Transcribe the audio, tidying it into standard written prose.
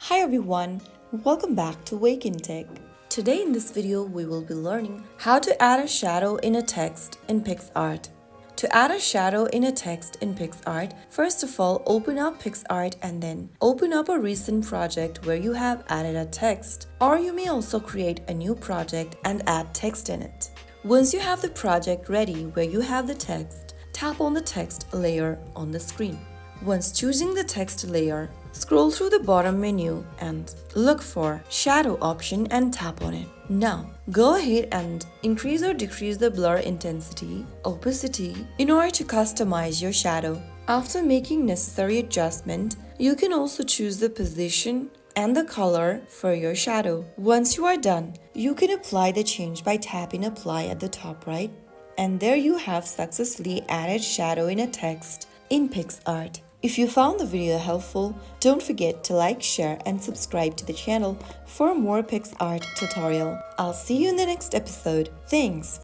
Hi everyone, welcome back to Wake&Tech. Today in this video we will be learning how to add a shadow in a text in Picsart. To add a shadow in a text in Picsart, first of all open up Picsart and then open up a recent project where you have added a text, or you may also create a new project and add text in it. Once you have the project ready where you have the text, tap on the text layer on the screen. Once choosing the text layer, scroll through the bottom menu and look for Shadow option and tap on it. Now, go ahead and increase or decrease the blur intensity, opacity in order to customize your shadow. After making necessary adjustment, you can also choose the position and the color for your shadow. Once you are done, you can apply the change by tapping Apply at the top right. And there you have successfully added shadow in a text in Picsart. If you found the video helpful, don't forget to like, share and subscribe to the channel for more Picsart tutorial. I'll see you in the next episode. Thanks!